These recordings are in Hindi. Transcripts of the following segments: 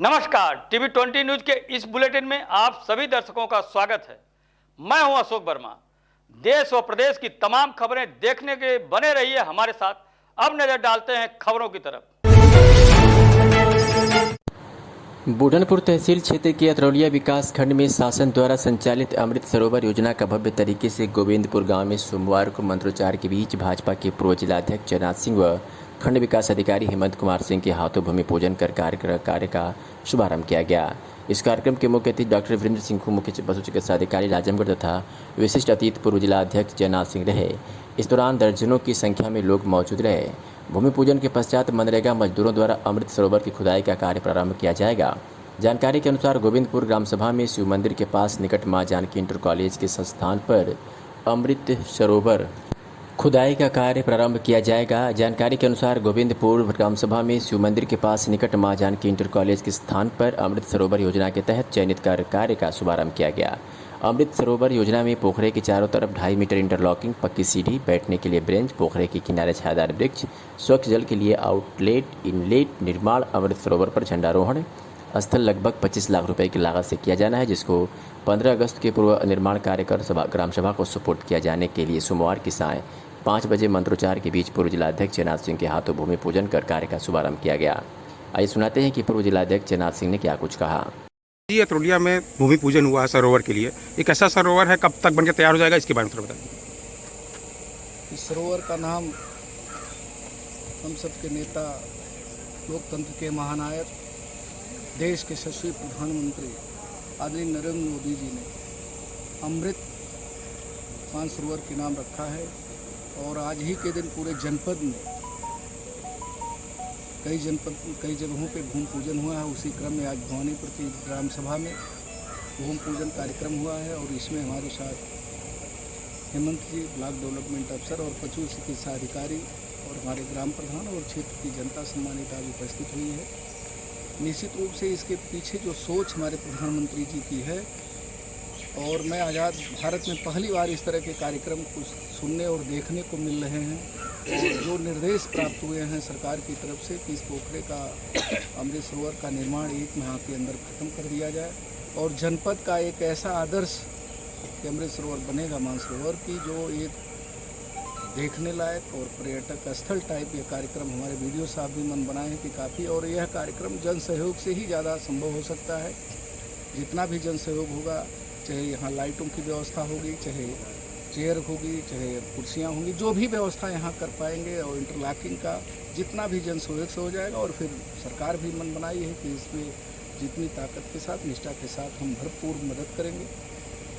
नमस्कार, टीवी 20 न्यूज के इस बुलेटिन में आप सभी दर्शकों का स्वागत है। मैं हूं अशोक वर्मा। देश व प्रदेश की तमाम खबरें देखने के बने रहिए हमारे साथ। अब नजर डालते हैं खबरों की तरफ। बुढ़नपुर तहसील क्षेत्र के अतरौलिया विकास खंड में शासन द्वारा संचालित अमृत सरोवर योजना का भव्य तरीके से गोविंदपुर गांव में सोमवार को मंत्रोच्चार के बीच भाजपा के पूर्व जिलाध्यक्ष जयनाथ सिंह व खंड विकास अधिकारी हेमंत कुमार सिंह के हाथों भूमि पूजन कर कार्य का शुभारंभ किया गया। इस कार्यक्रम के मुख्य अतिथि डॉक्टर वीरेंद्र सिंह, मुख्य पशु चिकित्सा अधिकारी राजमगढ़ तथा विशिष्ट अतिथि पूर्व जिलाध्यक्ष जयनाथ सिंह रहे। इस दौरान दर्जनों की संख्या में लोग मौजूद रहे। भूमि पूजन के पश्चात मनरेगा मजदूरों द्वारा अमृत सरोवर की खुदाई का कार्य प्रारंभ किया जाएगा। जानकारी के अनुसार गोविंदपुर ग्राम सभा में शिव मंदिर के पास निकट मां जानकी इंटर कॉलेज के संस्थान पर अमृत सरोवर खुदाई का कार्य प्रारंभ किया जाएगा। जानकारी के अनुसार गोविंदपुर ग्राम सभा में शिव मंदिर के पास निकट मां जानकी इंटर कॉलेज के स्थान पर अमृत सरोवर योजना के तहत चयनित कार्य का शुभारंभ किया गया। अमृत सरोवर योजना में पोखरे के चारों तरफ 2.5 मीटर इंटरलॉकिंग, पक्की सीढ़ी, बैठने के लिए बेंच, पोखरे के किनारे छायादार वृक्ष, स्वच्छ जल के लिए आउटलेट इनलेट निर्माण, अमृत सरोवर पर झंडारोहण स्थल लगभग 25 लाख रुपए की लागत से किया जाना है, जिसको 15 अगस्त के पूर्व निर्माण कार्य कर ग्राम सभा को सुपुर्द किया जाने के लिए सोमवार की सायं 5 बजे मंत्रोच्चार के बीच पूर्व जिलाध्यक्ष जयनाथ सिंह के हाथों भूमि पूजन कर कार्य का शुभारंभ किया गया। आइए सुनाते हैं कि पूर्व जिलाध्यक्ष जयनाथ सिंह ने क्या कुछ कहा। जी, अतरौलिया में भूमि पूजन हुआ है सरोवर के लिए। एक ऐसा सरोवर है, कब तक बनकर तैयार हो जाएगा, इसके बारे में थोड़ा बताइए। इस सरोवर का नाम हम सबके नेता, लोकतंत्र के महानायक, देश के यशस्वी प्रधानमंत्री आदरणीय नरेंद्र मोदी जी ने अमृत मानसरोवर के नाम रखा है। और आज ही के दिन पूरे जनपद में कई जगहों पे भूमि पूजन हुआ है। उसी क्रम में आज भवानीपुर की ग्राम सभा में भूमि पूजन कार्यक्रम हुआ है और इसमें हमारे साथ हेमंत जी, ब्लॉक डेवलपमेंट अफसर और पशु चिकित्सा अधिकारी और हमारे ग्राम प्रधान और क्षेत्र की जनता सम्मानित आज उपस्थित हुई है। निश्चित रूप से इसके पीछे जो सोच हमारे प्रधानमंत्री जी की है, और मैं आज़ाद भारत में पहली बार इस तरह के कार्यक्रम कुछ सुनने और देखने को मिल रहे हैं। और जो निर्देश प्राप्त हुए हैं सरकार की तरफ से कि इस पोखरे का अमृत सरोवर का निर्माण 1 माह के अंदर ख़त्म कर दिया जाए और जनपद का एक ऐसा आदर्श अमृत सरोवर बनेगा मानसरोवर की, जो एक देखने लायक और पर्यटक स्थल टाइप ये कार्यक्रम हमारे वीडियो साहब भी मन बनाए हैं कि काफ़ी, और यह कार्यक्रम जन सहयोग से ही ज़्यादा संभव हो सकता है। जितना भी जन सहयोग होगा, चाहे यहाँ लाइटों की व्यवस्था होगी, चाहे चेयर होगी, चाहे कुर्सियाँ होंगी, जो भी व्यवस्था यहाँ कर पाएंगे, और इंटरलॉकिंग का जितना भी जन सहयोग से हो जाएगा। और फिर सरकार भी मन बनाई है कि इसमें जितनी ताकत के साथ, निष्ठा के साथ हम भरपूर मदद करेंगे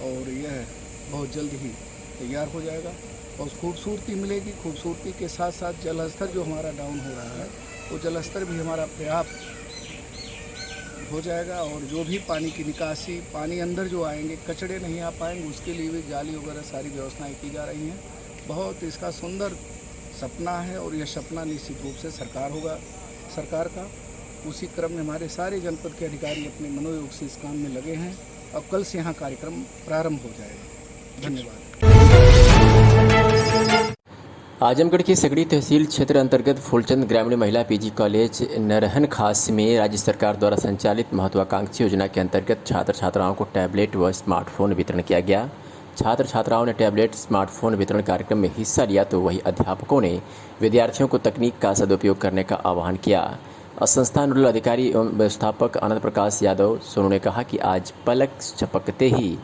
और यह बहुत जल्द ही तैयार हो जाएगा और खूबसूरती मिलेगी। खूबसूरती के साथ साथ जल स्तर जो हमारा डाउन हो रहा है, वो जल स्तर भी हमारा पर्याप्त हो जाएगा। और जो भी पानी की निकासी, पानी अंदर जो आएंगे, कचड़े नहीं आ पाएंगे, उसके लिए भी जाली वगैरह सारी व्यवस्थाएं की जा रही हैं। बहुत इसका सुंदर सपना है और यह सपना निश्चित रूप से सरकार का। उसी क्रम में हमारे सारे जनपद के अधिकारी अपने मनोयोग से इस काम में लगे हैं और कल से यहाँ कार्यक्रम प्रारंभ हो जाएगा। धन्यवाद। आजमगढ़ के सगड़ी तहसील क्षेत्र अंतर्गत फूलचंद ग्रामीण महिला पीजी कॉलेज नरहन खास में राज्य सरकार द्वारा संचालित महत्वाकांक्षी योजना के अंतर्गत छात्र छात्राओं को टैबलेट व स्मार्टफोन वितरण किया गया। छात्र छात्राओं ने टैबलेट स्मार्टफोन वितरण कार्यक्रम में हिस्सा लिया तो वहीं अध्यापकों ने विद्यार्थियों को तकनीक का सदुपयोग करने का आह्वान किया। संस्थान नोडल अधिकारी एवं व्यवस्थापक आनंद प्रकाश यादव सोनू ने कहा कि आज पलक झपकते ही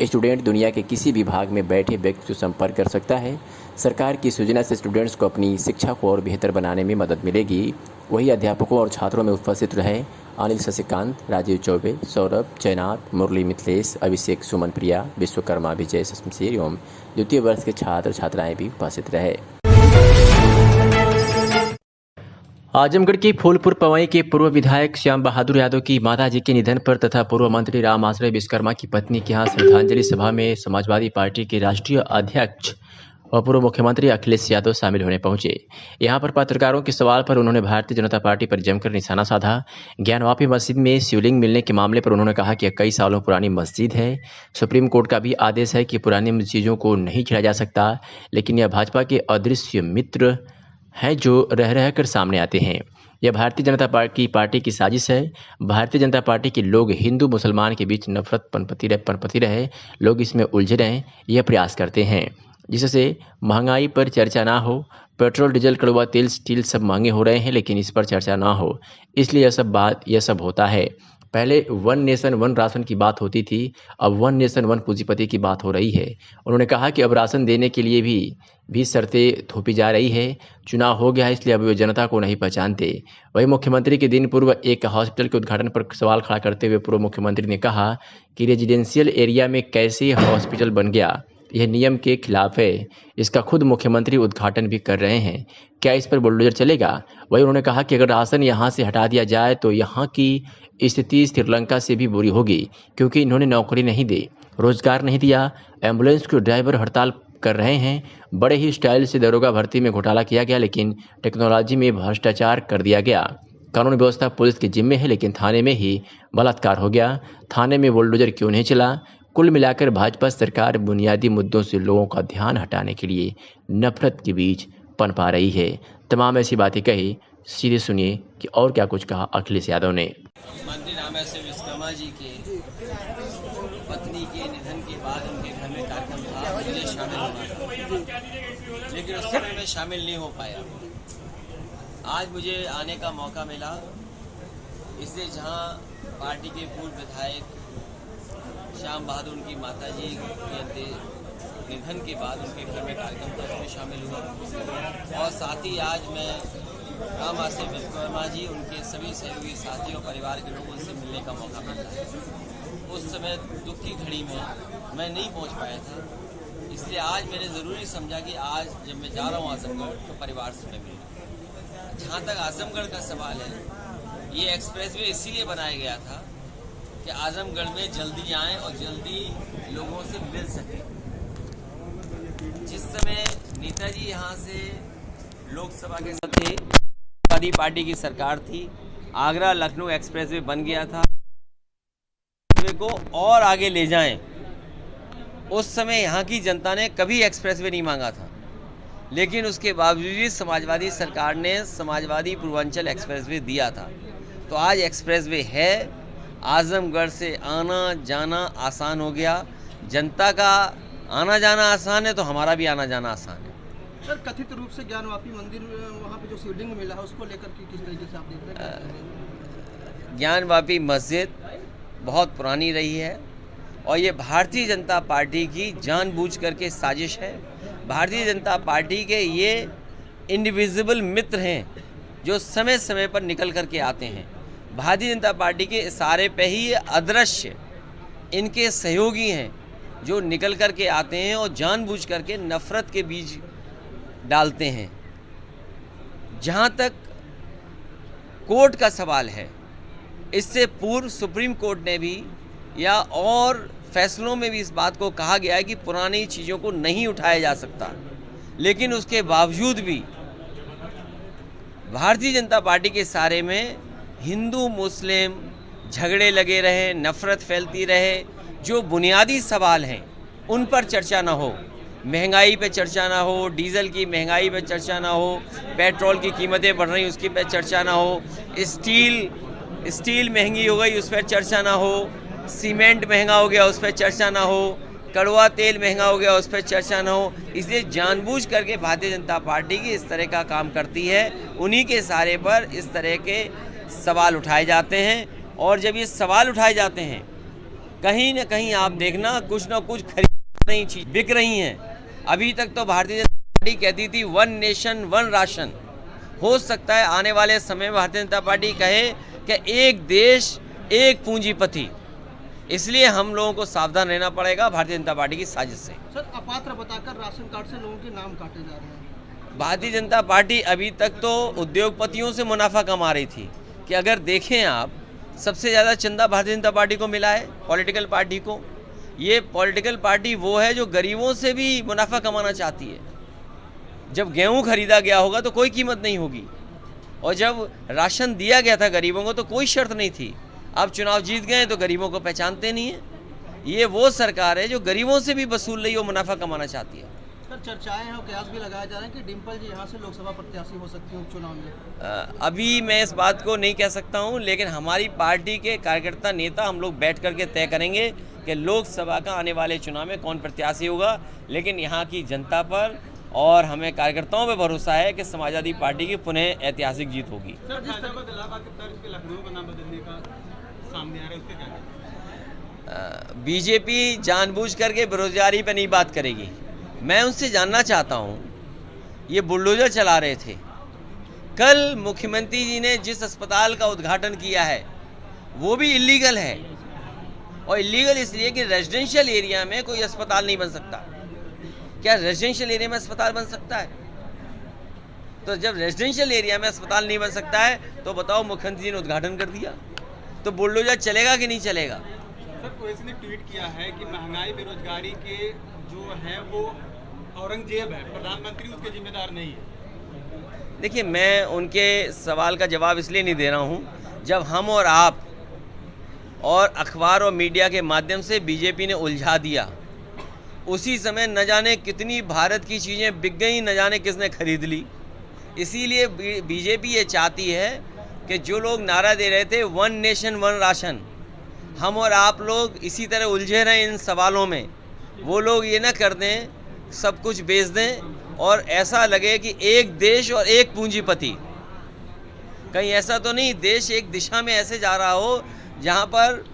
स्टूडेंट दुनिया के किसी भी भाग में बैठे व्यक्ति से संपर्क कर सकता है। सरकार की इस योजना से स्टूडेंट्स को अपनी शिक्षा को और बेहतर बनाने में मदद मिलेगी। वही अध्यापकों और छात्रों में उपस्थित रहे अनिल शशिकांत, राजीव चौबे, सौरभ, जयनाथ, मुरली मिथिलेश, अभिषेक, सुमन प्रिया, विश्वकर्मा, विजय शमशेर एवं द्वितीय वर्ष के छात्र छात्राएं भी उपस्थित रहे। आजमगढ़ के फूलपुर पवई के पूर्व विधायक श्याम बहादुर यादव की माताजी के निधन पर तथा पूर्व मंत्री राम आश्रय विश्वकर्मा की पत्नी के यहाँ श्रद्धांजलि सभा में समाजवादी पार्टी के राष्ट्रीय अध्यक्ष और पूर्व मुख्यमंत्री अखिलेश यादव शामिल होने पहुंचे। यहां पर पत्रकारों के सवाल पर उन्होंने भारतीय जनता पार्टी पर जमकर निशाना साधा। ज्ञानवापी मस्जिद में शिवलिंग मिलने के मामले पर उन्होंने कहा कि कई सालों पुरानी मस्जिद है, सुप्रीम कोर्ट का भी आदेश है कि पुरानी चीज़ों को नहीं छेड़ा जा सकता, लेकिन यह भाजपा के अदृश्य मित्र हैं जो रह रह कर सामने आते हैं। यह भारतीय जनता पार्टी की साजिश है। भारतीय जनता पार्टी के लोग हिंदू मुसलमान के बीच नफरत पनपती रहे, लोग इसमें उलझे रहें, यह प्रयास करते हैं, जिससे महंगाई पर चर्चा ना हो। पेट्रोल, डीजल, कड़वा तेल, स्टील सब महंगे हो रहे हैं, लेकिन इस पर चर्चा ना हो, इसलिए यह सब होता है। पहले वन नेशन वन राशन की बात होती थी, अब वन नेशन वन पूंजीपति की बात हो रही है। उन्होंने कहा कि अब राशन देने के लिए भी शर्तें थोपी जा रही है। चुनाव हो गया है, इसलिए अब वे जनता को नहीं पहचानते। वहीं मुख्यमंत्री के दिन पूर्व एक हॉस्पिटल के उद्घाटन पर सवाल खड़ा करते हुए पूर्व मुख्यमंत्री ने कहा कि रेजिडेंशियल एरिया में कैसे हॉस्पिटल बन गया, यह नियम के खिलाफ है। इसका खुद मुख्यमंत्री उद्घाटन भी कर रहे हैं, क्या इस पर बुलडोजर चलेगा? वहीं उन्होंने कहा कि अगर राशन यहाँ से हटा दिया जाए तो यहाँ की स्थिति श्रीलंका से भी बुरी होगी, क्योंकि इन्होंने नौकरी नहीं दी, रोजगार नहीं दिया। एम्बुलेंस के ड्राइवर हड़ताल कर रहे हैं। बड़े ही स्टाइल से दरोगा भर्ती में घोटाला किया गया, लेकिन टेक्नोलॉजी में भ्रष्टाचार कर दिया गया। कानून व्यवस्था पुलिस के जिम्मे है, लेकिन थाने में ही बलात्कार हो गया। थाने में बुलडोजर क्यों नहीं चला? कुल मिलाकर भाजपा सरकार बुनियादी मुद्दों से लोगों का ध्यान हटाने के लिए नफरत के बीच पनपा रही है। तमाम ऐसी बातें कही, सीधे सुनिए कि और क्या कुछ कहा अखिलेश यादव ने। मंत्री रामेश्वर विश्वकर्मा जी के पत्नी के निधन के बाद उनके घर में कार्यक्रम था, मुझे शामिल होना था, लेकिन उस समय मैं शामिल नहीं हो पाया। आज मुझे आने का मौका मिला, इसलिए जहां पार्टी के पूर्व विधायक श्याम बहादुर उनकी माता जी के निधन के बाद उनके घर में कार्यक्रम था, उसमें शामिल हुआ। और साथ ही आज मैं राम आसिफ विश्वकर्मा जी, उनके सभी सहयोगी साथियों, परिवार के लोगों से मिलने का मौका मिला है। उस समय दुख की घड़ी में मैं नहीं पहुंच पाया था, इसलिए आज मैंने ज़रूरी समझा कि आज जब मैं जा रहा हूं आजमगढ़ तो परिवार से मैं मिलूँ। जहाँ तक आजमगढ़ का सवाल है, ये एक्सप्रेसवे इसीलिए बनाया गया था कि आजमगढ़ में जल्दी आएँ और जल्दी लोगों से मिल सकें। जिस समय नेताजी यहाँ से लोकसभा के साथ थे, समाजवादी पार्टी की सरकार थी, आगरा लखनऊ एक्सप्रेसवे बन गया था को और आगे ले जाएं। उस समय यहाँ की जनता ने कभी एक्सप्रेसवे नहीं मांगा था, लेकिन उसके बावजूद समाजवादी सरकार ने समाजवादी पूर्वांचल एक्सप्रेसवे दिया था। तो आज एक्सप्रेसवे है, आजमगढ़ से आना जाना आसान हो गया। जनता का आना जाना आसान है तो हमारा भी आना जाना आसान है। सर, कथित रूप से ज्ञानवापी मंदिर वहाँ पे जो शिवलिंग मिला है, उसको लेकर के किस तरीके से आप देख रहे हैं? ज्ञानवापी मस्जिद बहुत पुरानी रही है और ये भारतीय जनता पार्टी की जानबूझ करके साजिश है। भारतीय जनता पार्टी के ये इंडिविजिबल मित्र हैं जो समय समय पर निकल करके आते हैं। भारतीय जनता पार्टी के इशारे पे ही ये अदृश्य इनके सहयोगी हैं जो निकल करके आते हैं और जानबूझ करके नफरत के बीज डालते हैं। जहाँ तक कोर्ट का सवाल है, इससे पूर्व सुप्रीम कोर्ट ने भी या और फैसलों में भी इस बात को कहा गया है कि पुरानी चीज़ों को नहीं उठाया जा सकता, लेकिन उसके बावजूद भी भारतीय जनता पार्टी के सारे में हिंदू मुस्लिम झगड़े लगे रहे, नफरत फैलती रहे। जो बुनियादी सवाल हैं उन पर चर्चा ना हो, महंगाई पे चर्चा ना हो, डीजल की महंगाई पे चर्चा ना हो, पेट्रोल की कीमतें बढ़ रही उसकी पे चर्चा ना हो, स्टील महंगी हो गई उस पर चर्चा ना हो, सीमेंट महंगा हो गया उस पर चर्चा ना हो, कड़वा तेल महंगा हो गया उस पर चर्चा ना हो। इसलिए जानबूझ करके भारतीय जनता पार्टी की इस तरह का काम करती है। उन्हीं के सहारे पर इस तरह के सवाल उठाए जाते हैं, और जब ये सवाल उठाए जाते हैं कहीं ना कहीं आप देखना कुछ ना कुछ खरीद नहीं चीज बिक रही हैं। अभी तक तो भारतीय जनता पार्टी कहती थी वन नेशन वन राशन। हो सकता है आने वाले समय में भारतीय जनता पार्टी कहे कि एक देश एक पूंजीपति। इसलिए हम लोगों को सावधान रहना पड़ेगा भारतीय जनता पार्टी की साजिश से। सर, अपात्र बताकर राशन कार्ड से लोगों के नाम काटे जा रहे हैं। भारतीय जनता पार्टी अभी तक तो उद्योगपतियों से मुनाफा कमा रही थी कि अगर देखें आप, सबसे ज़्यादा चंदा भारतीय जनता पार्टी को मिला है, पॉलिटिकल पार्टी को। ये पॉलिटिकल पार्टी वो है जो गरीबों से भी मुनाफा कमाना चाहती है। जब गेहूं खरीदा गया होगा तो कोई कीमत नहीं होगी, और जब राशन दिया गया था गरीबों को तो कोई शर्त नहीं थी। अब चुनाव जीत गए तो गरीबों को पहचानते नहीं है। ये वो सरकार है जो गरीबों से भी वसूल रही हो, मुनाफा कमाना चाहती है। सर चर्चाएं हैं और कयास भी लगाए जा रहे हैं कि डिम्पल जी यहाँ से लोकसभा प्रत्याशी हो सकती है उपचुनाव में। अभी मैं इस बात को नहीं कह सकता हूँ, लेकिन हमारी पार्टी के कार्यकर्ता नेता हम लोग बैठ करके तय करेंगे कि लोकसभा का आने वाले चुनाव में कौन प्रत्याशी होगा। लेकिन यहाँ की जनता पर और हमें कार्यकर्ताओं पर भरोसा है कि समाजवादी पार्टी की पुनः ऐतिहासिक जीत होगी। बीजेपी जानबूझ करके बेरोजगारी पर नहीं बात करेगी। मैं उनसे जानना चाहता हूँ, ये बुलडोजर चला रहे थे, कल मुख्यमंत्री जी ने जिस अस्पताल का उद्घाटन किया है वो भी इलीगल है, और इलीगल इसलिए कि रेजिडेंशियल एरिया में कोई अस्पताल नहीं बन सकता। क्या रेजिडेंशियल एरिया में अस्पताल बन सकता है? तो जब रेजिडेंशियल एरिया में अस्पताल नहीं बन सकता है तो बताओ मुख्यमंत्री जी ने उद्घाटन कर दिया, तो बुलडोजर चलेगा कि नहीं चलेगा? सर ओवैसी ने ट्वीट किया है कि महंगाई बेरोजगारी के जो है वो औरंगजेब है, प्रधानमंत्री उसके जिम्मेदार नहीं है। देखिए, मैं उनके सवाल का जवाब इसलिए नहीं दे रहा हूँ, जब हम और आप और अखबार और मीडिया के माध्यम से बीजेपी ने उलझा दिया, उसी समय न जाने कितनी भारत की चीज़ें बिक गई, न जाने किसने खरीद ली। इसीलिए बीजेपी ये चाहती है कि जो लोग नारा दे रहे थे वन नेशन वन राशन, हम और आप लोग इसी तरह उलझे रहें इन सवालों में, वो लोग ये ना कर दें, सब कुछ बेच दें और ऐसा लगे कि एक देश और एक पूंजीपति। कहीं ऐसा तो नहीं देश एक दिशा में ऐसे जा रहा हो जहाँ पर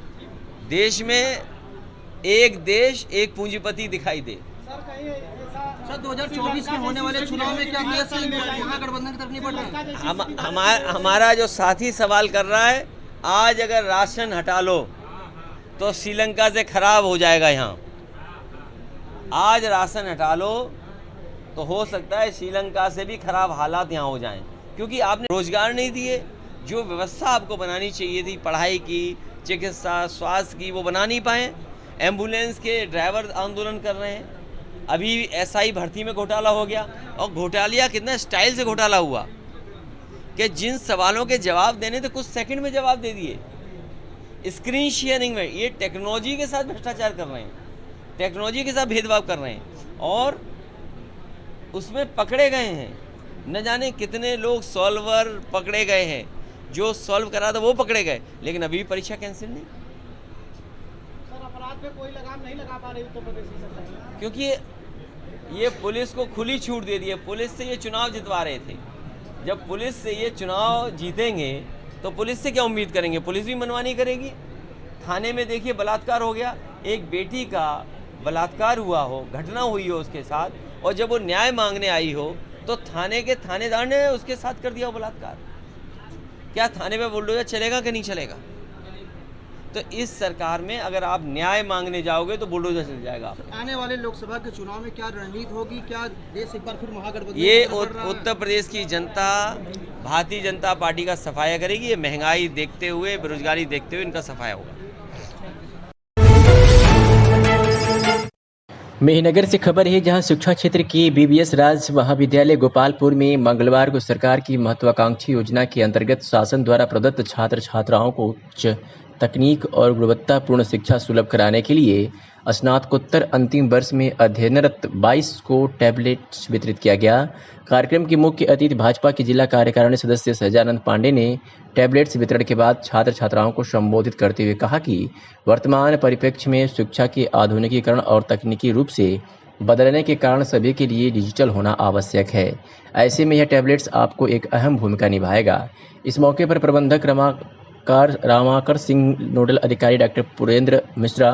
देश में एक देश एक पूंजीपति दिखाई दे। सर 2024 में होने वाले चुनाव में क्या देश से महागठबंधन की तरफ नहीं बढ़ रहा है? हमारा जो साथी सवाल कर रहा है, आज अगर राशन हटा लो तो श्रीलंका से खराब हो जाएगा। यहाँ आज राशन हटा लो तो हो सकता है श्रीलंका से भी खराब हालात यहाँ हो जाएं, क्योंकि आपने रोजगार नहीं दिए। जो व्यवस्था आपको बनानी चाहिए थी पढ़ाई की, चिकित्सा, स्वास्थ्य की, वो बना नहीं पाए। एम्बुलेंस के ड्राइवर आंदोलन कर रहे हैं। अभी एसआई भर्ती में घोटाला हो गया, और घोटालिया कितना स्टाइल से घोटाला हुआ कि जिन सवालों के जवाब देने थे कुछ सेकंड में जवाब दे दिए। स्क्रीन शेयरिंग में ये टेक्नोलॉजी के साथ भ्रष्टाचार कर रहे हैं, टेक्नोलॉजी के साथ भेदभाव कर रहे हैं, और उसमें पकड़े गए हैं। न जाने कितने लोग सॉल्वर पकड़े गए हैं, जो सॉल्व करा था वो पकड़े गए, लेकिन अभी परीक्षा कैंसिल नहीं। सर अपराध पे कोई लगाम नहीं लगा पा रही उत्तर प्रदेश की सरकार, क्योंकि ये पुलिस को खुली छूट दे दी है। पुलिस से ये चुनाव जितवा रहे थे। जब पुलिस से ये चुनाव जीतेंगे तो पुलिस से क्या उम्मीद करेंगे? पुलिस भी मनमानी करेगी। थाने में देखिए बलात्कार हो गया, एक बेटी का बलात्कार हुआ हो, घटना हुई हो उसके साथ, और जब वो न्याय मांगने आई हो तो थाने के थानेदार ने उसके साथ कर दिया वो बलात्कार। क्या थाने में बुलडोजर चलेगा कि नहीं चलेगा? तो इस सरकार में अगर आप न्याय मांगने जाओगे तो बुलडोजर चल जाएगा। आने वाले लोकसभा के चुनाव में क्या रणनीति होगी? क्या देश एक बार फिर महागठबंधन? ये उत्तर प्रदेश की जनता भारतीय जनता पार्टी का सफाया करेगी। ये महंगाई देखते हुए, बेरोजगारी देखते हुए इनका सफाया होगा। मेहनगर से खबर है, जहां शिक्षा क्षेत्र की बीबीएस राज महाविद्यालय गोपालपुर में मंगलवार को सरकार की महत्वाकांक्षी योजना के अंतर्गत शासन द्वारा प्रदत्त छात्र छात्राओं को उच्च तकनीक और गुणवत्तापूर्ण शिक्षा सुलभ कराने के लिए स्नातकोत्तर अंतिम वर्ष में अध्ययनरत 22 को टैबलेट्स वितरित किया गया। कार्यक्रम की मुख्य अतिथि भाजपा के जिला कार्यकारिणी सदस्य सहजानंद पांडे ने टैबलेट्स वितरण के बाद छात्र छात्राओं को संबोधित करते हुए कहा कि वर्तमान परिप्रेक्ष्य में शिक्षा के आधुनिकीकरण और तकनीकी रूप से बदलने के कारण सभी के लिए डिजिटल होना आवश्यक है। ऐसे में यह टैबलेट्स आपको एक अहम भूमिका निभाएगा। इस मौके पर प्रबंधक रामाकर सिंह, नोडल अधिकारी डॉक्टर पुरेंद्र मिश्रा,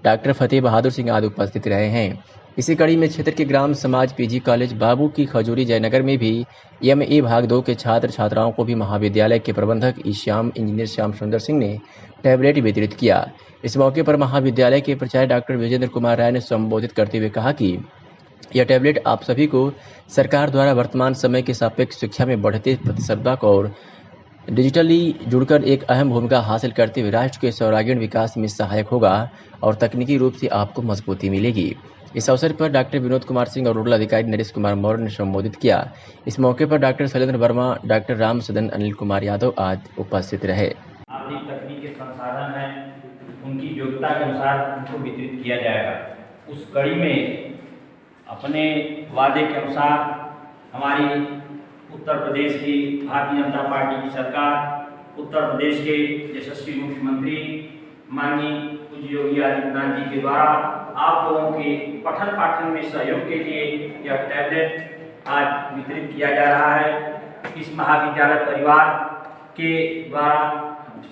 डॉक्टर फतेह बहादुर सिंह आदि उपस्थित रहे हैं। इसी कड़ी में क्षेत्र के ग्राम समाज पीजी कॉलेज बाबू की खजूरी जयनगर में भी MA भाग 2 के छात्र छात्राओं को भी महाविद्यालय के प्रबंधक इंजीनियर श्याम सुंदर सिंह ने टैबलेट वितरित किया। इस मौके पर महाविद्यालय के प्राचार्य डॉक्टर विजेंद्र कुमार राय ने संबोधित करते हुए कहा कि यह टैबलेट आप सभी को सरकार द्वारा वर्तमान समय के सापेक्ष शिक्षा में बढ़ते प्रतिस्पर्धा और डिजिटली जुड़कर एक अहम भूमिका हासिल करते हुए राष्ट्र के सर्वांगीण विकास में सहायक होगा और तकनीकी रूप से आपको मजबूती मिलेगी। इस अवसर पर डॉक्टर विनोद कुमार सिंह और नोडल अधिकारी नरेश कुमार मौर्य ने संबोधित किया। इस मौके पर डॉक्टर शैलेंद्र वर्मा, डॉक्टर राम सदन, अनिल कुमार यादव आदि उपस्थित रहे। आधुनिक तकनीक के संसाधन हैं, उनकी योग्यता के अनुसार उनको वितरित किया जाएगा। उस कड़ी में अपने वादे के अनुसार हमारी उत्तर प्रदेश की भारतीय जनता पार्टी की सरकार, उत्तर प्रदेश के यशस्वी मुख्यमंत्री माननीय पूज्य योगी आदित्यनाथ जी के द्वारा आप लोगों के पठन पाठन में सहयोग के लिए यह टैबलेट आज वितरित किया जा रहा है। इस महाविद्यालय परिवार के द्वारा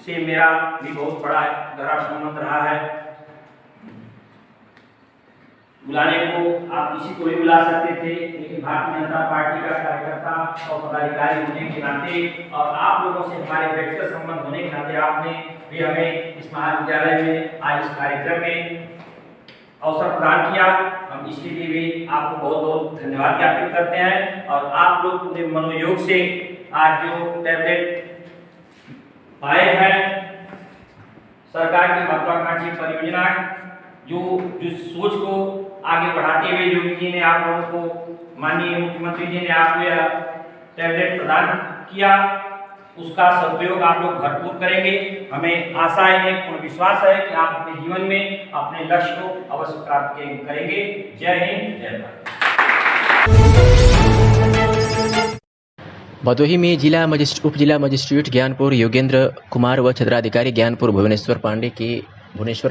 से मेरा भी बहुत बड़ा गहरा संबंध रहा है। बुलाने को आप किसी को भी बुला सकते थे, लेकिन भारतीय जनता पार्टी का कार्यकर्ता और पदाधिकारी होने के नाते और आप लोगों से हमारे व्यक्तिगत संबंध होने के नाते आपने भी हमें इस महाविद्यालय में आज इस कार्यक्रम में अवसर प्रदान किया। हम इसके लिए भी आपको बहुत बहुत धन्यवाद ज्ञापित करते हैं। और आप लोग पूरे मनोयोग से आज जो टैबलेट पाए हैं, सरकार की महत्वाकांक्षी परियोजना जो सोच को आगे बढ़ाते हुए योगी जी ने आप लोगों को, माननीय मुख्यमंत्री जी ने आपको यह टैबलेट प्रदान किया, उसका सदुपयोग आप लोग भरपूर करेंगे। हमें आशा है, पूर्ण विश्वास है कि आप अपने जीवन में अपने लक्ष्य को अवश्य प्राप्त करेंगे। जय हिंद, जय भारत। भदोही में उप जिला मजिस्ट्रेट ज्ञानपुर योगेंद्र कुमार व क्षेत्राधिकारी ज्ञानपुर भुवनेश्वर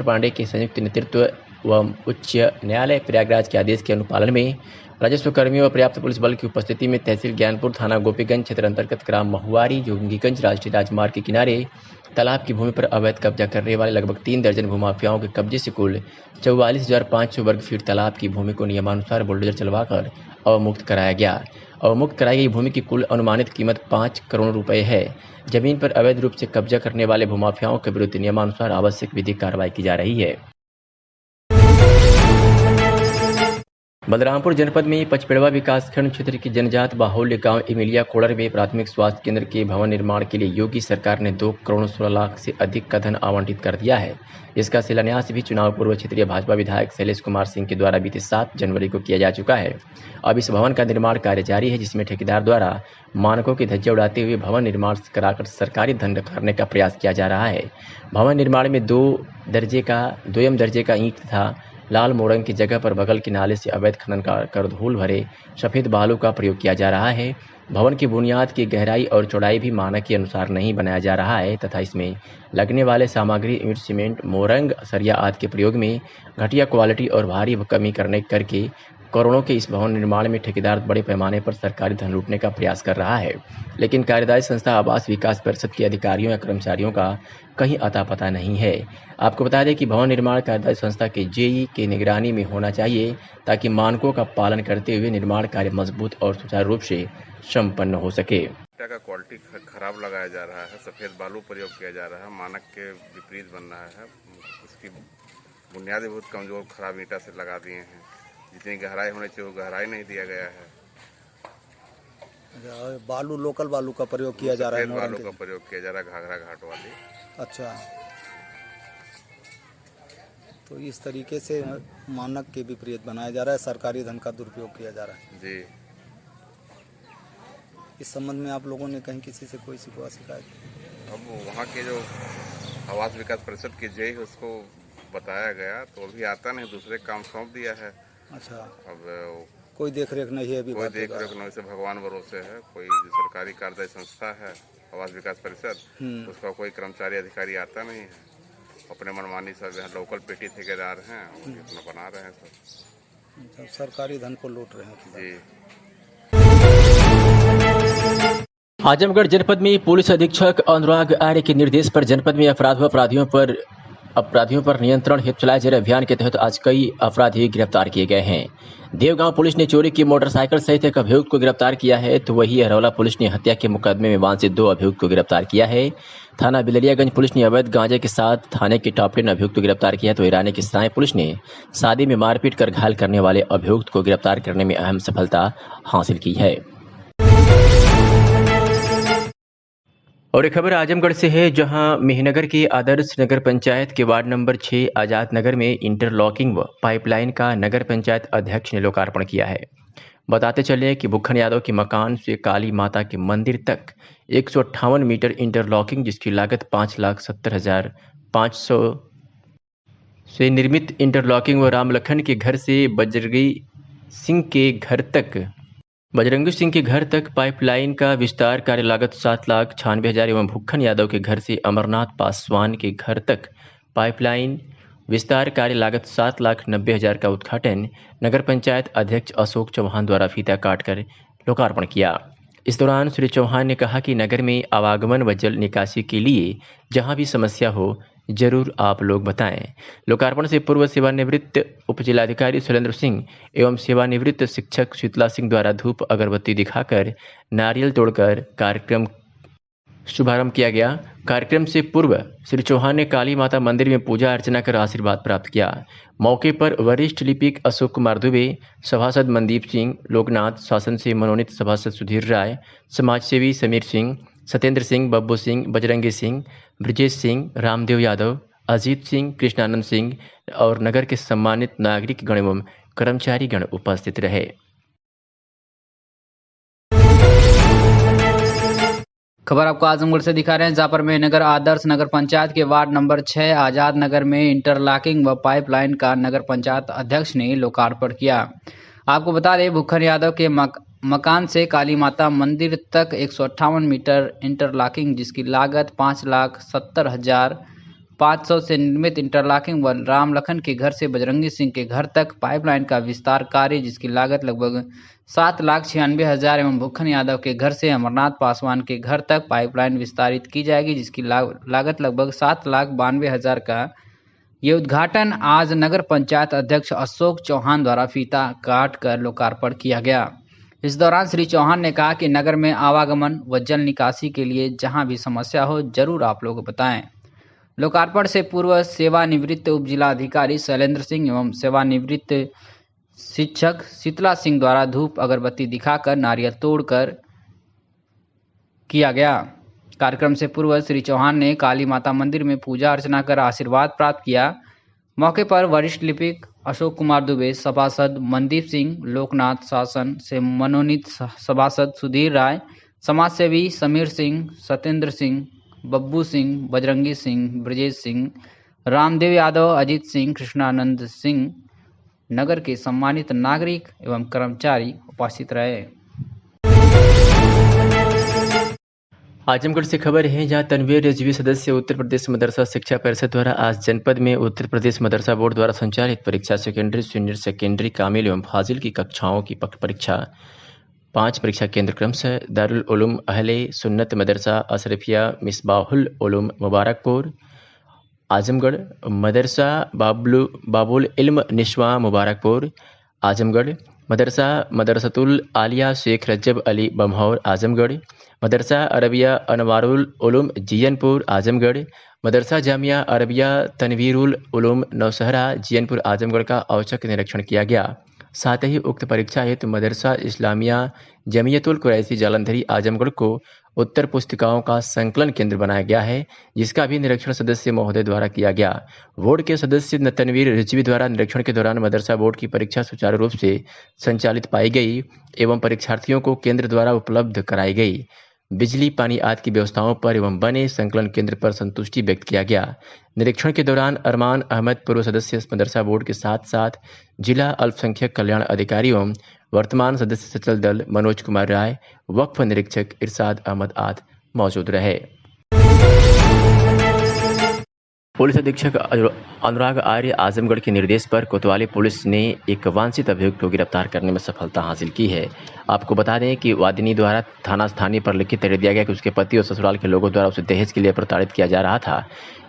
पांडे के संयुक्त नेतृत्व व उच्च न्यायालय प्रयागराज के आदेश के अनुपालन में राजस्व कर्मियों व पर्याप्त पुलिस बल की उपस्थिति में तहसील ज्ञानपुर, थाना गोपीगंज क्षेत्र अंतर्गत ग्राम महुआरी योगीगंज राष्ट्रीय राजमार्ग के किनारे तालाब की भूमि पर अवैध कब्जा करने वाले लगभग 3 दर्जन भूमाफियाओं के कब्जे से कुल 44,500 वर्ग फीट तालाब की भूमि को नियमानुसार बुलडोजर चलवाकर अवमुक्त कराया गया। अवमुक्त कराई गई भूमि की कुल अनुमानित कीमत 5 करोड़ रुपए है। जमीन पर अवैध रूप से कब्जा करने वाले भूमाफियाओं के विरुद्ध नियमानुसार आवश्यक विधिक कार्रवाई की जा रही है। बलरामपुर जनपद में पचपेड़वा विकासखंड क्षेत्र के जनजात बाहुल्य गांव इमिलिया कोड़र में प्राथमिक स्वास्थ्य केंद्र के भवन निर्माण के लिए योगी सरकार ने 2 करोड़ 16 लाख से अधिक का धन आवंटित कर दिया है। इसका शिलान्यास भी चुनाव पूर्व क्षेत्रीय भाजपा विधायक शैलेश कुमार सिंह के द्वारा बीते 7 जनवरी को किया जा चुका है। अब इस भवन का निर्माण कार्य जारी है, जिसमें ठेकेदार द्वारा मानकों की धज्जियां उड़ाते हुए भवन निर्माण कराकर सरकारी धन करने का प्रयास किया जा रहा है। भवन निर्माण में 2ym दर्जे का ईंट तथा लाल मोरंग की जगह पर बगल के नाले से अवैध खनन कर धूल भरे सफेद बालू का प्रयोग किया जा रहा है। भवन की बुनियाद की गहराई और चौड़ाई भी मानक के अनुसार नहीं बनाया जा रहा है तथा इसमें लगने वाले सामग्री ईंट, सीमेंट, मोरंग, सरिया आदि के प्रयोग में घटिया क्वालिटी और भारी कमी करके करोड़ों के इस भवन निर्माण में ठेकेदार बड़े पैमाने पर सरकारी धन लूटने का प्रयास कर रहा है, लेकिन कार्यदायी संस्था आवास विकास परिषद के अधिकारियों या कर्मचारियों का कहीं अता पता नहीं है। आपको बता दें कि भवन निर्माण कार्यदायी संस्था के जेई के निगरानी में होना चाहिए ताकि मानकों का पालन करते हुए निर्माण कार्य मजबूत और सुचारू रूप से संपन्न हो सके। का क्वालिटी खराब लगाया जा रहा है, सफेद बालू प्रयोग किया जा रहा है, मानक के विपरीत बन रहा है। इसकी बुनियादी बहुत कमजोर खराब ईंटा से लगा दिए हैं। जितनी गहराई होनी चाहिए वो गहराई नहीं दिया गया है। बालू लोकल बालू का प्रयोग किया जा रहा है, बालू का प्रयोग किया जा रहा है, घाघरा घाट वाली। अच्छा, तो इस तरीके से मानक के विपरीत बनाया जा रहा है, सरकारी धन का दुरुपयोग किया जा रहा है जी। इस संबंध में आप लोगों ने कहीं किसी से कोई शिकायत? अब वहाँ के जो आवास विकास परिषद के जेई उसको बताया गया तो अभी आता नहीं, दूसरे काम सौंप दिया है। अच्छा, अब कोई देख रेख नहीं है अभी? कोई देख रेख नहीं से भगवान भरोसे है। कोई सरकारी कार्यदायी संस्था है आवास विकास परिषद, उसका कोई कर्मचारी अधिकारी आता नहीं है। अपने मनमानी सब यहाँ लोकल पेटी ठेकेदार हैं, अपना बना रहे हैं सब, सरकारी धन को लूट रहे हैं जी। आजमगढ़ जनपद में पुलिस अधीक्षक अनुराग आर्य के निर्देश पर जनपद में अपराधियों पर नियंत्रण हेतु चलाए जा रहे अभियान के तहत आज कई अपराधी गिरफ्तार किए गए हैं। देवगांव पुलिस ने चोरी की मोटरसाइकिल सहित एक अभियुक्त को गिरफ्तार किया है, तो वही हरौला पुलिस ने हत्या के मुकदमे में वांछित 2 अभियुक्त को गिरफ्तार किया है। थाना बिलरियागंज पुलिस ने अवैध गांजे के साथ थाने के टॉप 10 अभियुक्त को गिरफ्तार किया, तो ईरानी की सराय पुलिस ने शादी में मारपीट कर घायल करने वाले अभियुक्त को गिरफ्तार करने में अहम सफलता हासिल की है। और एक खबर आजमगढ़ से है, जहां मेहनगर के आदर्श नगर पंचायत के वार्ड नंबर 6 आजाद नगर में इंटरलॉकिंग व पाइपलाइन का नगर पंचायत अध्यक्ष ने लोकार्पण किया है। बताते चले कि भुक्खन यादव के मकान से काली माता के मंदिर तक 158 मीटर इंटरलॉकिंग, जिसकी लागत 5,70,500 से निर्मित इंटरलॉकिंग व राम लखन के घर से बजरगी सिंह के घर तक पाइपलाइन का विस्तार कार्य लागत 7,96,000 एवं भूखन यादव के घर से अमरनाथ पासवान के घर तक पाइपलाइन विस्तार कार्य लागत 7,90,000 का उद्घाटन नगर पंचायत अध्यक्ष अशोक चौहान द्वारा फीता काटकर लोकार्पण किया। इस दौरान श्री चौहान ने कहा कि नगर में आवागमन व जल निकासी के लिए जहां भी समस्या हो जरूर आप लोग बताएं। लोकार्पण से पूर्व सेवानिवृत्त उप जिलाधिकारी शैलेंद्र सिंह एवं सेवानिवृत्त शिक्षक शीतला सिंह द्वारा धूप अगरबत्ती दिखाकर नारियल तोड़कर कार्यक्रम शुभारंभ किया गया। कार्यक्रम से पूर्व श्री चौहान ने काली माता मंदिर में पूजा अर्चना कर आशीर्वाद प्राप्त किया। मौके पर वरिष्ठ लिपिक अशोक कुमार दुबे, सभासद मनदीप सिंह, लोकनाथ, शासन से मनोनीत सभासद सुधीर राय, समाजसेवी समीर सिंह, सत्येंद्र सिंह, बब्बू सिंह, बजरंगी सिंह, ब्रजेश सिंह, रामदेव यादव, अजीत सिंह, कृष्णानंद सिंह और नगर के सम्मानित नागरिक गण एवं कर्मचारी गण उपस्थित रहे। खबर आपको आजमगढ़ से दिखा रहे हैं, जहाँ पर मेहनगर आदर्श नगर पंचायत के वार्ड नंबर 6 आजाद नगर में इंटरलॉकिंग व पाइपलाइन का नगर पंचायत अध्यक्ष ने लोकार्पण किया। आपको बता दें, भूखन यादव के मकान से काली माता मंदिर तक 158 मीटर इंटरलॉकिंग जिसकी लागत 5,70,500 से निर्मित इंटरलॉकिंग व राम लखन के घर से बजरंगी सिंह के घर तक पाइपलाइन का विस्तार कार्य जिसकी लागत लगभग 7,96,000 एवं भूखन यादव के घर से अमरनाथ पासवान के घर तक पाइपलाइन विस्तारित की जाएगी जिसकी लागत लगभग 7,92,000 का। ये उद्घाटन आज नगर पंचायत अध्यक्ष अशोक चौहान द्वारा फीता काट कर लोकार्पण किया गया। इस दौरान श्री चौहान ने कहा कि नगर में आवागमन व जल निकासी के लिए जहां भी समस्या हो जरूर आप लोग बताएं। लोकार्पण से पूर्व सेवानिवृत्त उप जिलाधिकारी शैलेंद्र सिंह एवं सेवानिवृत्त शिक्षक शीतला सिंह द्वारा धूप अगरबत्ती दिखाकर नारियल तोड़कर किया गया। कार्यक्रम से पूर्व श्री चौहान ने काली माता मंदिर में पूजा अर्चना कर आशीर्वाद प्राप्त किया। मौके पर वरिष्ठ लिपिक अशोक कुमार दुबे, सभासद मनदीप सिंह, लोकनाथ, शासन से मनोनीत सभासद सुधीर राय, समाजसेवी समीर सिंह, सत्येंद्र सिंह, बब्बू सिंह, बजरंगी सिंह, ब्रजेश सिंह, रामदेव यादव, अजीत सिंह, कृष्णानंद सिंह, नगर के सम्मानित नागरिक एवं कर्मचारी उपस्थित रहे। आजमगढ़ से खबर है, जहां तनवीर रिजवी सदस्य उत्तर प्रदेश मदरसा शिक्षा परिषद द्वारा आज जनपद में उत्तर प्रदेश मदरसा बोर्ड द्वारा संचालित परीक्षा सेकेंडरी, सीनियर सेकेंडरी, कामिल एवं फाजिल की कक्षाओं की परीक्षा 5 परीक्षा केंद्र क्रमशः दारुल उलूम अहले सुन्नत मदरसा अशरफिया मिसबाहुल उलूम मुबारकपुर आजमगढ़, मदरसा बाबुल इल्म निशवा मुबारकपुर आजमगढ़, मदरसा मदरसतुल आलिया शेख रजब अली बमहौर आजमगढ़, मदरसा अरबिया अनवारुल उलूम जियनपुर आजमगढ़, मदरसा जामिया अरबिया तनवीरुल उलूम नौशहरा जियनपुर आजमगढ़ का औचक निरीक्षण किया गया। साथ ही उक्त परीक्षा हेतु मदरसा इस्लामिया जमियतुल कुरैशी जालंधरी आजमगढ़ को उत्तर पुस्तिकाओं का संकलन केंद्र बनाया गया है, जिसका भी निरीक्षण सदस्य महोदय द्वारा किया गया। बोर्ड के सदस्य तनवीर रिजवी द्वारा निरीक्षण के दौरान मदरसा बोर्ड की परीक्षा सुचारू रूप से संचालित पाई गई एवं परीक्षार्थियों को केंद्र द्वारा उपलब्ध कराई गई बिजली, पानी आदि की व्यवस्थाओं पर एवं बने संकलन केंद्र पर संतुष्टि व्यक्त किया गया। निरीक्षण के दौरान अरमान अहमद पूर्व सदस्य मदरसा बोर्ड के साथ साथ जिला अल्पसंख्यक कल्याण अधिकारी एवं वर्तमान सदस्य सचल दल मनोज कुमार राय, वक्फ निरीक्षक इरशाद अहमद आदि मौजूद रहे। पुलिस अधीक्षक अनुराग आर्य आजमगढ़ के निर्देश पर कोतवाली पुलिस ने एक वांछित अभियुक्त को गिरफ्तार करने में सफलता हासिल की है। आपको बता दें कि वादिनी द्वारा थाना स्थानीय पर लिखित तहरीर दिया गया कि उसके पति और ससुराल के लोगों द्वारा उसे दहेज के लिए प्रताड़ित किया जा रहा था।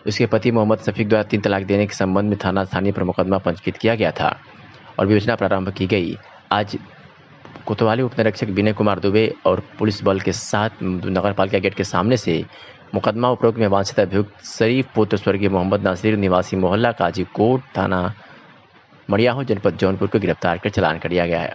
उसके पति मोहम्मद शफीक द्वारा 3 तलाक देने के संबंध में थाना स्थानीय पर मुकदमा पंजीकृत किया गया था और विवेचना प्रारंभ की गई। आज कोतवाली उप निरीक्षक विनय कुमार दुबे और पुलिस बल के साथ नगर पालिका गेट के सामने से मुकदमा उपरोक्त में वांछित अभियुक्त शरीफ पुत्र स्वर्गीय मोहम्मद नासिर निवासी मोहल्ला काजी कोट थाना मड़ियाहो जनपद जौनपुर को गिरफ्तार कर चालान कर दिया गया है।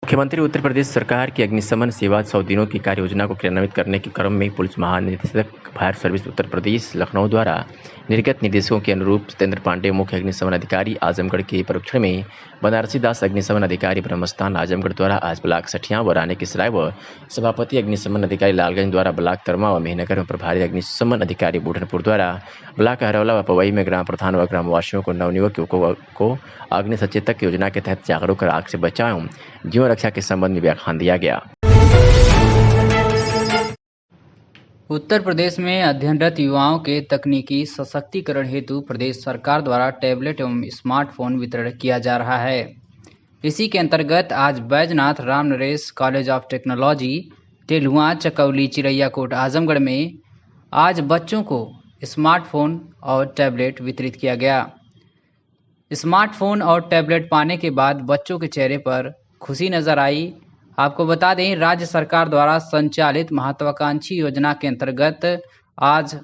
मुख्यमंत्री उत्तर प्रदेश सरकार की अग्निशमन सेवा 100 दिनों की कार्य योजना को क्रियान्वित करने के क्रम में पुलिस महानिदेशक फायर सर्विस उत्तर प्रदेश लखनऊ द्वारा निर्गत निर्देशों के अनुरूप सत्येंद्र पांडे मुख्य अग्निशमन अधिकारी आजमगढ़ के परीक्षण में बनारसी दास अग्निशमन अधिकारी ब्रह्मस्थान आजमगढ़ द्वारा आज ब्लॉक सठिया व रानी की सराय व सभापति अग्निशमन अधिकारी लालगंज द्वारा ब्लॉक तरमा व मेहनगर में प्रभारी अग्निशमन अधिकारी बूढ़नपुर द्वारा ब्लॉक हरौला व पवई में ग्राम प्रधान व ग्रामवासियों को नवनियुक्त युवकों को अग्नि सचेतक योजना के तहत जागरूक कर आग से बचाव एवं जीवन रक्षा के संबंध में व्याख्यान दिया गया। उत्तर प्रदेश में अध्ययनरत युवाओं के तकनीकी सशक्तिकरण हेतु प्रदेश सरकार द्वारा टैबलेट एवं स्मार्टफोन वितरण किया जा रहा है। इसी के अंतर्गत आज Baijnath Ram Naresh college of technology Telua Chakauli Chiraiyakot Azamgarh में आज बच्चों को स्मार्टफोन और टैबलेट वितरित किया गया। स्मार्टफोन और टैबलेट पाने के बाद बच्चों के चेहरे पर खुशी नजर आई। आपको बता दें, राज्य सरकार द्वारा संचालित महत्वाकांक्षी योजना के अंतर्गत आज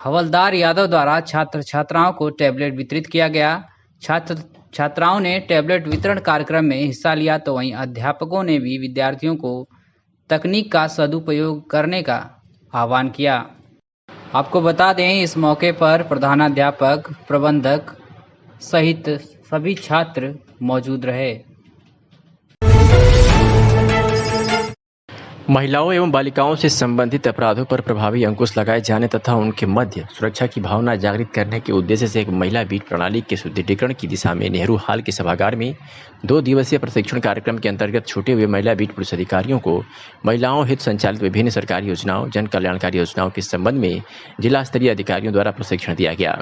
हवलदार यादव द्वारा छात्र छात्राओं को टैबलेट वितरित किया गया। छात्र छात्राओं ने टैबलेट वितरण कार्यक्रम में हिस्सा लिया तो वहीं अध्यापकों ने भी विद्यार्थियों को तकनीक का सदुपयोग करने का आह्वान किया। आपको बता दें, इस मौके पर प्रधानाध्यापक, प्रबंधक सहित सभी छात्र मौजूद रहे। महिलाओं एवं बालिकाओं से संबंधित अपराधों पर प्रभावी अंकुश लगाए जाने तथा उनके मध्य सुरक्षा की भावना जागृत करने के उद्देश्य से एक महिला बीट प्रणाली के सुदृढ़ीकरण की दिशा में नेहरू हाल के सभागार में 2 दिवसीय प्रशिक्षण कार्यक्रम के अंतर्गत छूटे हुए महिला बीट पुलिस अधिकारियों को महिलाओं हित संचालित विभिन्न सरकारी योजनाओं, जन कल्याणकारी योजनाओं के संबंध में जिला स्तरीय अधिकारियों द्वारा प्रशिक्षण दिया गया।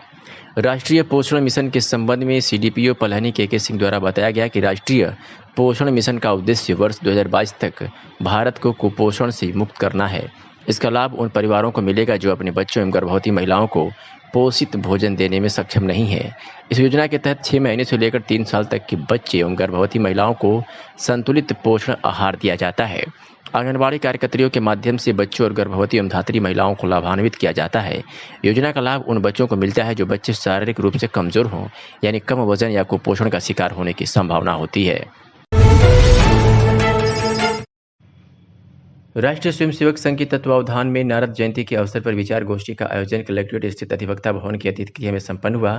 राष्ट्रीय पोषण मिशन के संबंध में CDPO पलहनी KK सिंह द्वारा बताया गया कि राष्ट्रीय पोषण मिशन का उद्देश्य वर्ष 2022 तक भारत को कुपोषण से मुक्त करना है। इसका लाभ उन परिवारों को मिलेगा जो अपने बच्चों एवं गर्भवती महिलाओं को पोषित भोजन देने में सक्षम नहीं है। इस योजना के तहत 6 महीने से लेकर 3 साल तक के बच्चे एवं गर्भवती महिलाओं को संतुलित पोषण आहार दिया जाता है। आंगनबाड़ी कार्यकर्तियों के माध्यम से बच्चों और गर्भवती एवं धात्री महिलाओं को लाभान्वित किया जाता है। योजना का लाभ उन बच्चों को मिलता है जो बच्चे शारीरिक रूप से कमजोर हों, यानी कम वजन या कुपोषण का शिकार होने की संभावना होती है। राष्ट्रीय स्वयंसेवक संघ के तत्वावधान में नारद जयंती के अवसर पर विचार गोष्ठी का आयोजन कलेक्ट्रेट स्थित अधिवक्ता भवन की अतिथि में संपन्न हुआ।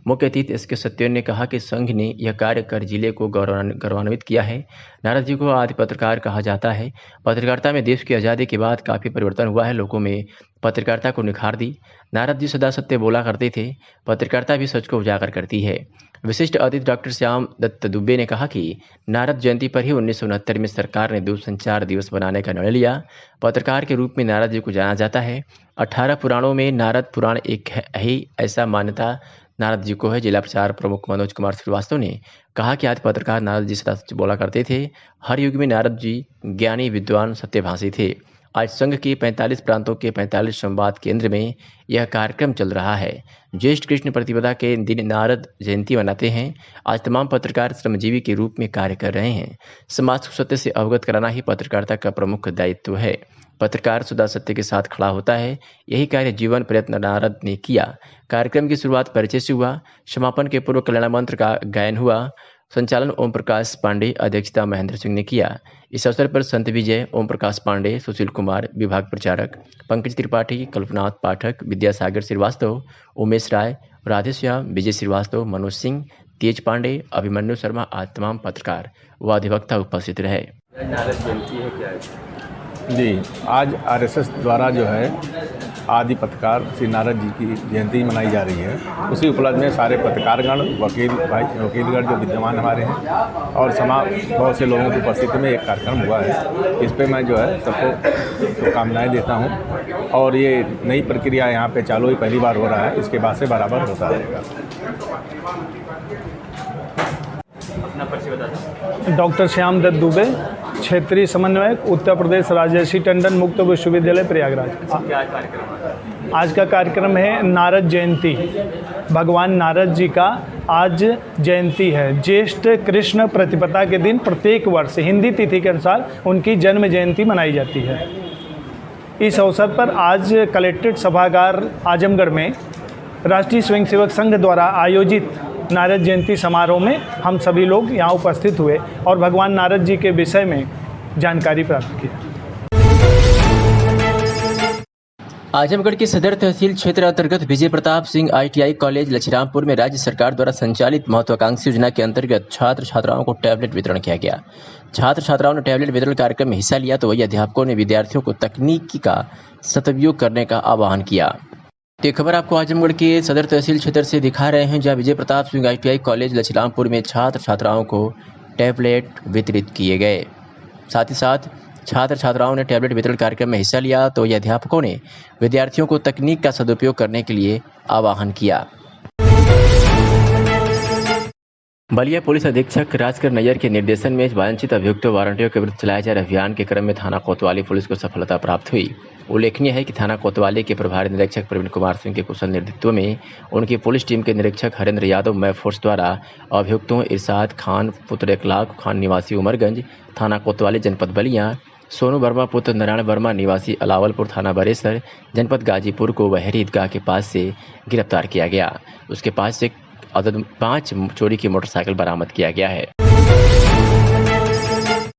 मुख्य अतिथि SK सत्यन ने कहा कि संघ ने यह कार्य कर जिले को गौरवान्वित किया है। नारद जी को आदि पत्रकार कहा जाता है। पत्रकारिता में देश की आज़ादी के बाद काफ़ी परिवर्तन हुआ है। लोगों में पत्रकारिता को निखार दी। नारद जी सदा सत्य बोला करते थे। पत्रकारिता भी सच को उजागर करती है। विशिष्ट अतिथि डॉक्टर श्याम दत्त दुबे ने कहा कि नारद जयंती पर ही 1969 में सरकार ने दूरसंचार दिवस बनाने का निर्णय लिया। पत्रकार के रूप में नारद जी को जाना जाता है। 18 पुराणों में नारद पुराण एक है, ऐसा मान्यता नारद जी को है। जिला प्रचार प्रमुख मनोज कुमार श्रीवास्तव ने कहा कि आज पत्रकार नारद जी सदा सच बोला करते थे। हर युग में नारद जी ज्ञानी, विद्वान, सत्यभाषी थे। आज संघ के 45 प्रांतों के 45 संवाद केंद्र में यह कार्यक्रम चल रहा है। ज्येष्ठ कृष्ण प्रतिपदा के दिन नारद जयंती मनाते हैं। आज तमाम पत्रकार श्रमजीवी के रूप में कार्य कर रहे हैं। समाज को सत्य से अवगत कराना ही पत्रकारिता का प्रमुख दायित्व है। पत्रकार सदा सत्य के साथ खड़ा होता है। यही कार्य जीवन प्रयत्न नारद ने किया। कार्यक्रम की शुरुआत परिचय से हुआ। समापन के पूर्व कल्याण मंत्र का गायन हुआ। संचालन ओम प्रकाश पांडे, अध्यक्षता महेंद्र सिंह ने किया। इस अवसर पर संत विजय, ओम प्रकाश पांडे, सुशील कुमार विभाग प्रचारक, पंकज त्रिपाठी, कल्पनाथ पाठक, विद्यासागर श्रीवास्तव, उमेश राय, राधेश्याम, विजय श्रीवास्तव, मनोज सिंह, तेज पांडे, अभिमन्यु शर्मा आज तमाम पत्रकार व अधिवक्ता उपस्थित रहे। नारद जयंती है क्या जी? आज RSS द्वारा जो है आदि पत्रकार श्री नारद जी की जयंती मनाई जा रही है। उसी उपलक्ष्य में सारे पत्रकारगण, वकीलगण जो विद्यमान हमारे हैं और बहुत से लोगों की उपस्थिति में एक कार्यक्रम हुआ है। इस पे मैं जो है सबको शुभकामनाएँ देता हूँ। और ये नई प्रक्रिया यहाँ पे चालू ही पहली बार हो रहा है। इसके बाद से बराबर होता रहेगा। अपना परिचय बता दें। डॉक्टर श्याम दत्त दुबे, क्षेत्रीय समन्वयक, उत्तर प्रदेश राजर्षि टंडन मुक्त विश्वविद्यालय प्रयागराज। क्या कार्यक्रम? आज का कार्यक्रम है नारद जयंती। भगवान नारद जी का आज जयंती है। ज्येष्ठ कृष्ण प्रतिपदा के दिन प्रत्येक वर्ष हिंदी तिथि के अनुसार उनकी जन्म जयंती मनाई जाती है। इस अवसर पर आज कलेक्ट्रेट सभागार आजमगढ़ में राष्ट्रीय स्वयंसेवक संघ द्वारा आयोजित नारद जयंती समारोह में हम सभी लोग यहाँ उपस्थित हुए और भगवान नारद जी के विषय में जानकारी प्राप्त की। आजमगढ़ के सदर तहसील क्षेत्र अंतर्गत विजय प्रताप सिंह ITI कॉलेज लछरामपुर में राज्य सरकार द्वारा संचालित महत्वाकांक्षी योजना के अंतर्गत छात्र छात्राओं को टैबलेट वितरण किया गया। छात्र छात्राओं ने टैबलेट वितरण कार्यक्रम में हिस्सा लिया तो वही अध्यापकों ने विद्यार्थियों को तकनीकी का सदुपयोग करने का आह्वान किया। ये खबर आपको आजमगढ़ के सदर तहसील क्षेत्र से दिखा रहे हैं, जहाँ विजय प्रताप सिंह ITI कॉलेज लछरामपुर में छात्र छात्राओं को टैबलेट वितरित किए गए। साथ ही साथ छात्र छात्राओं ने टैबलेट वितरण कार्यक्रम में हिस्सा लिया तो ये अध्यापकों ने विद्यार्थियों को तकनीक का सदुपयोग करने के लिए आह्वान किया। बलिया पुलिस अधीक्षक राजकर नैयर के निर्देशन में वांछित अभियुक्तों वारंटियों के विरुद्ध चलाए जा रहे अभियान के क्रम में थाना कोतवाली पुलिस को सफलता प्राप्त हुई। उल्लेखनीय है कि थाना कोतवाली के प्रभारी निरीक्षक प्रवीण कुमार सिंह के कुशल नेतृत्व में उनकी पुलिस टीम के निरीक्षक हरेंद्र यादव मय फोर्स द्वारा अभियुक्तों इरशाद खान पुत्र एकलाख खान निवासी उमरगंज थाना कोतवाली जनपद बलिया, सोनू वर्मा पुत्र नारायण वर्मा निवासी अलावलपुर थाना बरेसर जनपद गाजीपुर को बहरी ईदगाह के पास से गिरफ्तार किया गया। उसके पास से 5 चोरी की मोटरसाइकिल बरामद किया गया है।